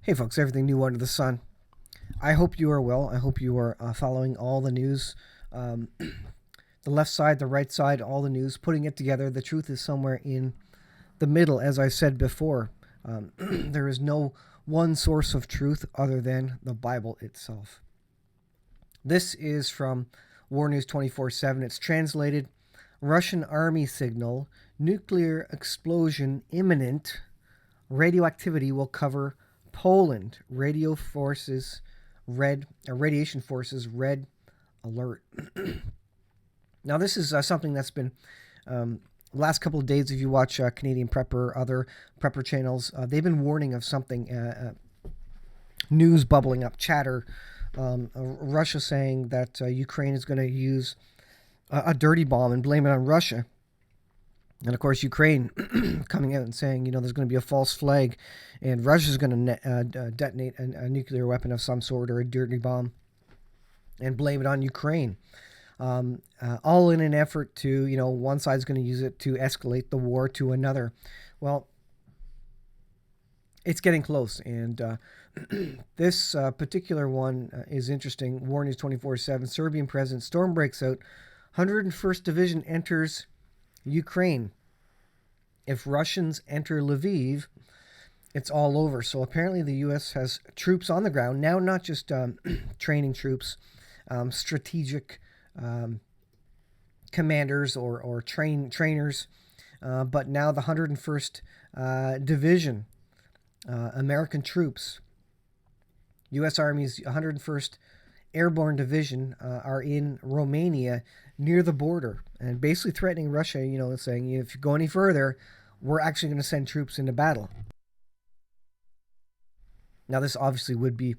Hey folks, everything new under the sun. I hope you are well. I hope you are following all the news, um, the left side, the right side, all the news, putting it together. The truth is somewhere in the middle, as I said before. There is no one source of truth other than the Bible itself. This is from War News 24/7. It's translated Russian army signal, nuclear explosion imminent, radioactivity will cover Poland. Radiation forces red alert. Now, this is something that's been last couple of days. If you watch Canadian Prepper, other Prepper channels, they've been warning of something. News bubbling up, chatter. Russia saying that Ukraine is going to use a dirty bomb and blame it on Russia. And of course, Ukraine coming out and saying, there's going to be a false flag and Russia's going to detonate a nuclear weapon of some sort or a dirty bomb and blame it on Ukraine. All in an effort to, one side's going to use it to escalate the war to another. Well, it's getting close. And this particular one is interesting. War News 24/7. Serbian President, storm breaks out. 101st Division enters Ukraine. If Russians enter Lviv, it's all over. So apparently the U.S. has troops on the ground now, not just training troops, strategic commanders or trainers, but now the 101st Division, American troops, U.S. Army's 101st Airborne Division are in Romania near the border and basically threatening Russia, saying if you go any further, we're actually going to send troops into battle. Now, this obviously would be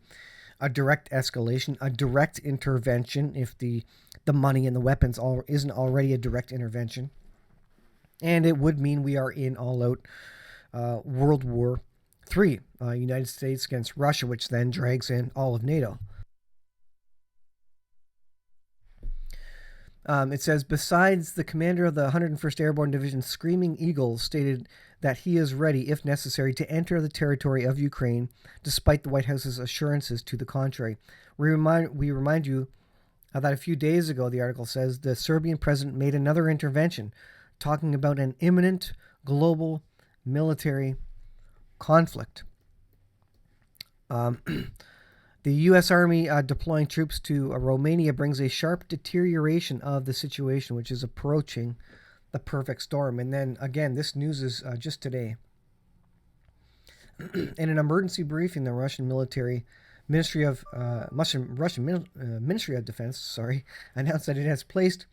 a direct escalation, a direct intervention if the money and the weapons isn't already a direct intervention. And it would mean we are in all-out World War III, United States against Russia, which then drags in all of NATO. It says, besides, the commander of the 101st Airborne Division, Screaming Eagle, stated that he is ready, if necessary, to enter the territory of Ukraine, despite the White House's assurances to the contrary. We remind you that a few days ago, the article says, the Serbian president made another intervention, talking about an imminent global military conflict. The U.S. Army deploying troops to Romania brings a sharp deterioration of the situation, which is approaching the perfect storm. And then, again, this news is just today. In an emergency briefing, the Russian Ministry of Defense, announced that it has placed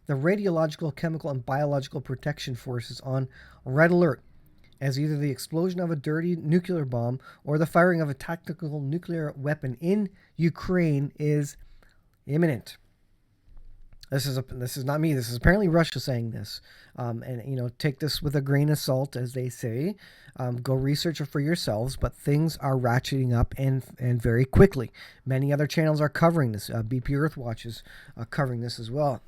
the radiological, chemical, and biological protection forces on red alert, as either the explosion of a dirty nuclear bomb or the firing of a tactical nuclear weapon in Ukraine is imminent. This is not me. This is apparently Russia saying this. And take this with a grain of salt, as they say. Go research it for yourselves. But things are ratcheting up and very quickly. Many other channels are covering this. BP Earthwatch is covering this as well.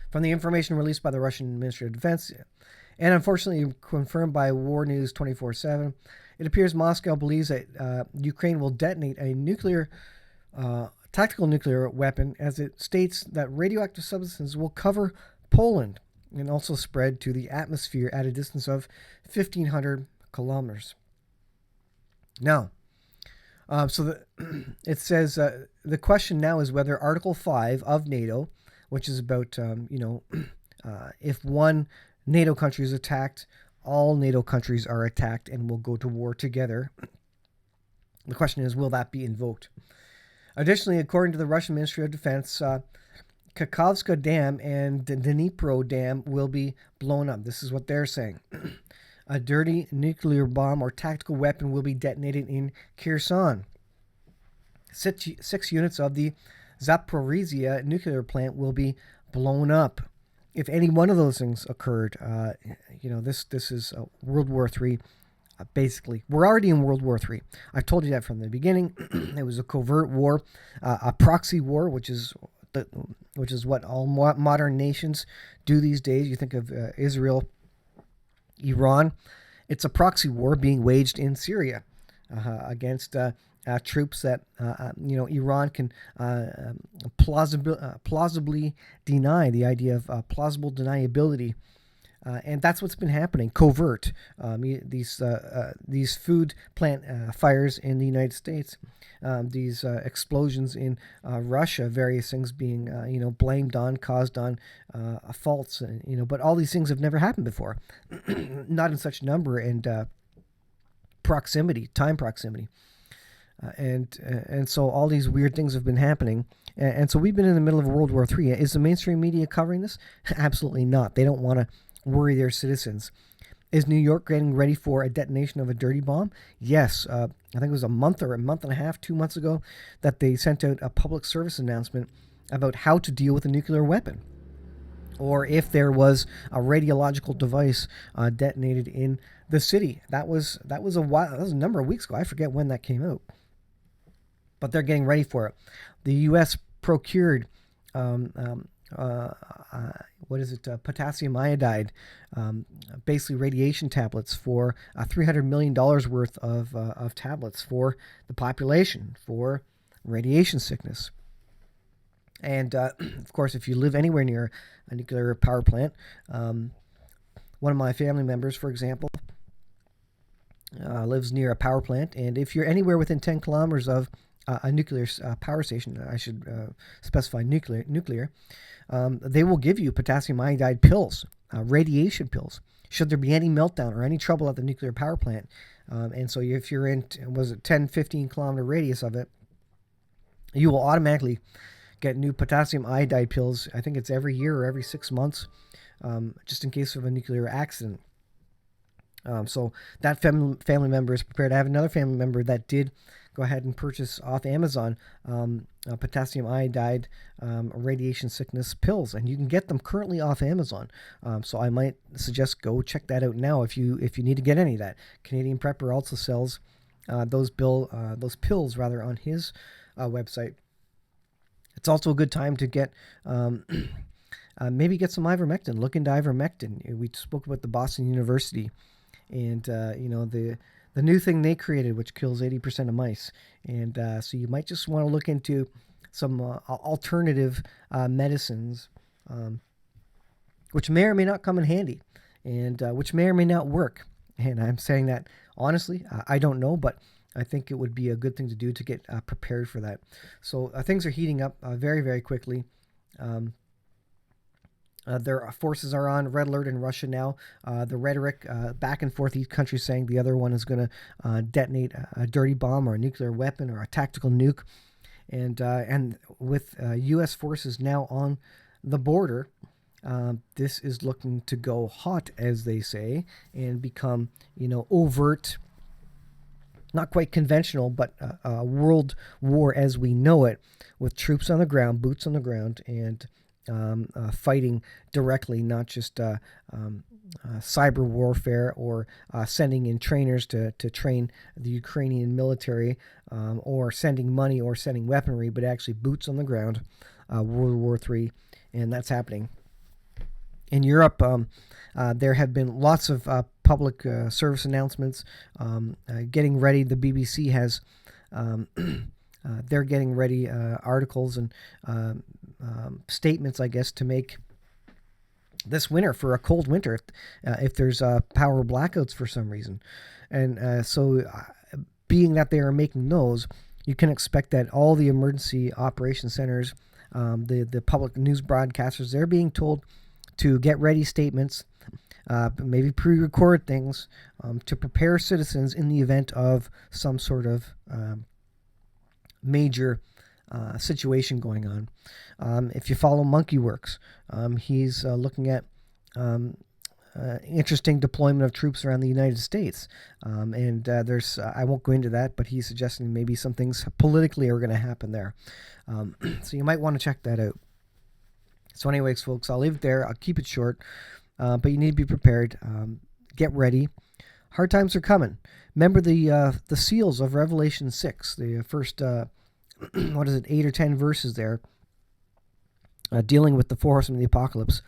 From the information released by the Russian Ministry of Defense, and unfortunately confirmed by War News 24/7, it appears Moscow believes that Ukraine will detonate a tactical nuclear weapon, as it states that radioactive substances will cover Poland and also spread to the atmosphere at a distance of 1,500 kilometers. Now, it says the question now is whether Article 5 of NATO, which is about, if one NATO country is attacked, all NATO countries are attacked and will go to war together. The question is, will that be invoked? Additionally, according to the Russian Ministry of Defense, Kakhovka Dam and Dnipro Dam will be blown up. This is what they're saying. A dirty nuclear bomb or tactical weapon will be detonated in Kherson. 6 units of the Zaporizhia nuclear plant will be blown up. If any one of those things occurred, this is World War III. Basically, we're already in World War III. I've told you that from the beginning. It was a covert war, a proxy war, which is what all modern nations do these days. You think of Israel, Iran. It's a proxy war being waged in Syria. against troops that Iran can plausibly deny, the idea of plausible deniability. And that's what's been happening. Covert. These food plant fires in the United States, these explosions in Russia, various things being blamed on, caused on faults, but all these things have never happened before, not in such number and time proximity. And so all these weird things have been happening. And so we've been in the middle of World War III. Is the mainstream media covering this? Absolutely not. They don't want to worry their citizens. Is New York getting ready for a detonation of a dirty bomb? Yes. I think it was a month and a half, 2 months ago, that they sent out a public service announcement about how to deal with a nuclear weapon, or if there was a radiological device detonated in the city. That was a number of weeks ago. I forget when that came out, but they're getting ready for it. The U.S. procured potassium iodide, basically radiation tablets for $300 million worth of tablets for the population for radiation sickness. And of course, if you live anywhere near a nuclear power plant, one of my family members, for example, lives near a power plant, and if you're anywhere within 10 kilometers of a nuclear power station, I should specify nuclear, they will give you potassium iodide pills, radiation pills, should there be any meltdown or any trouble at the nuclear power plant. And so if you're in, 10, 15 kilometer radius of it, you will automatically get new potassium iodide pills. I think it's every year or every 6 months, just in case of a nuclear accident. So that family member is prepared. I have another family member that did go ahead and purchase off Amazon potassium iodide radiation sickness pills, and you can get them currently off Amazon. So I might suggest go check that out now if you need to get any of that. Canadian Prepper also sells those pills on his website. It's also a good time to get maybe get some ivermectin. Look into ivermectin. We spoke about the Boston University and the new thing they created, which kills 80% of mice. And so you might just want to look into some alternative medicines, which may or may not come in handy, and which may or may not work. And I'm saying that honestly, I don't know, but I think it would be a good thing to do to get prepared for that. So things are heating up very, very quickly. Their forces are on red alert in Russia now. The rhetoric back and forth, each country saying the other one is going to detonate a dirty bomb or a nuclear weapon or a tactical nuke. And with U.S. forces now on the border, this is looking to go hot, as they say, and become, overt, not quite conventional, but a world war as we know it, with troops on the ground, boots on the ground, and fighting directly, not just cyber warfare or sending in trainers to train the Ukrainian military, or sending money or sending weaponry, but actually boots on the ground, World War III, and that's happening. In Europe, there have been lots of public service announcements getting ready. The BBC has they're getting ready articles and statements, I guess, to make this winter for a cold winter if there's power blackouts for some reason. And so being that they are making those, you can expect that all the emergency operation centers, the public news broadcasters, they're being told to get ready statements, maybe pre-record things to prepare citizens in the event of some sort of major situation going on. If you follow Monkey Works, he's looking at interesting deployment of troops around the United States. And there's, I won't go into that, but he's suggesting maybe some things politically are going to happen there. So you might want to check that out. So anyways, folks, I'll leave it there. I'll keep it short, but you need to be prepared. Get ready. Hard times are coming. Remember the seals of Revelation 6, the first, 8 or 10 verses there, dealing with the four horsemen of the apocalypse.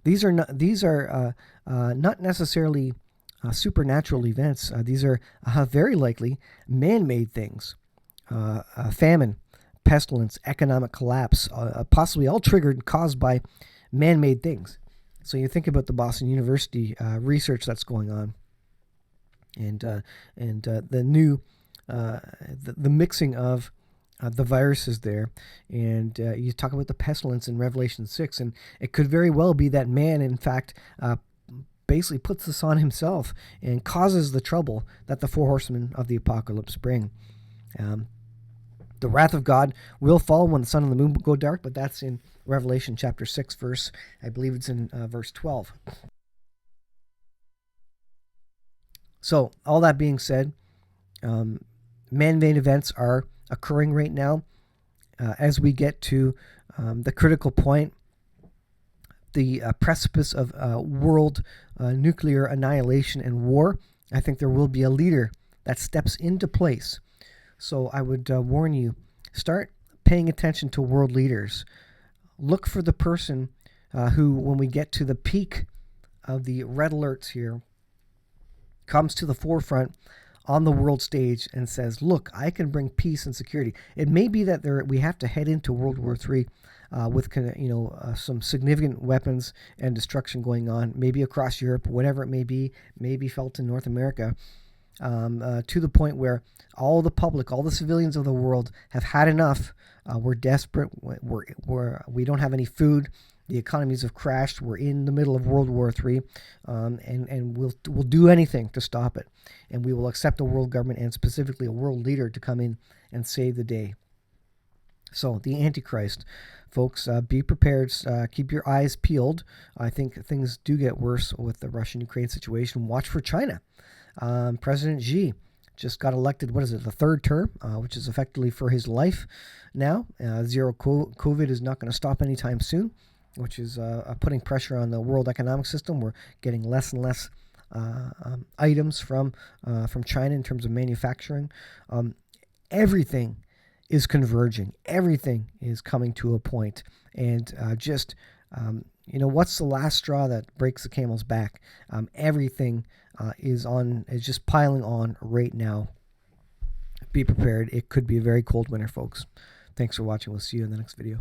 These are not necessarily supernatural events. These are very likely man-made things. Famine, pestilence, economic collapse, possibly all triggered and caused by man-made things. So you think about the Boston University research that's going on, and the new the mixing of the viruses there, and you talk about the pestilence in Revelation 6, and it could very well be that man, in fact, basically puts this on himself and causes the trouble that the four horsemen of the apocalypse bring. The wrath of God will fall when the sun and the moon go dark, but that's in Revelation chapter 6, verse, I believe it's in verse 12. So, all that being said, man-made events are occurring right now. As we get to the critical point, the precipice of world nuclear annihilation and war, I think there will be a leader that steps into place. So I would warn you, start paying attention to world leaders. Look for the person who, when we get to the peak of the red alerts here, comes to the forefront on the world stage and says, look, I can bring peace and security. It may be that we have to head into World War III with some significant weapons and destruction going on, maybe across Europe, whatever it may be felt in North America, to the point where all the public, all the civilians of the world have had enough. We're desperate. We don't have any food. The economies have crashed. We're in the middle of World War III, and we'll do anything to stop it. And we will accept a world government and specifically a world leader to come in and save the day. So the Antichrist, folks, be prepared. Keep your eyes peeled. I think things do get worse with the Russian-Ukraine situation. Watch for China. President Xi just got elected, what is it, the third term, which is effectively for his life now. Zero COVID is not going to stop anytime soon, which is putting pressure on the world economic system. We're getting less and less items from China in terms of manufacturing. Everything is converging. Everything is coming to a point. And what's the last straw that breaks the camel's back? Everything is just piling on right now. Be prepared. It could be a very cold winter, folks. Thanks for watching. We'll see you in the next video.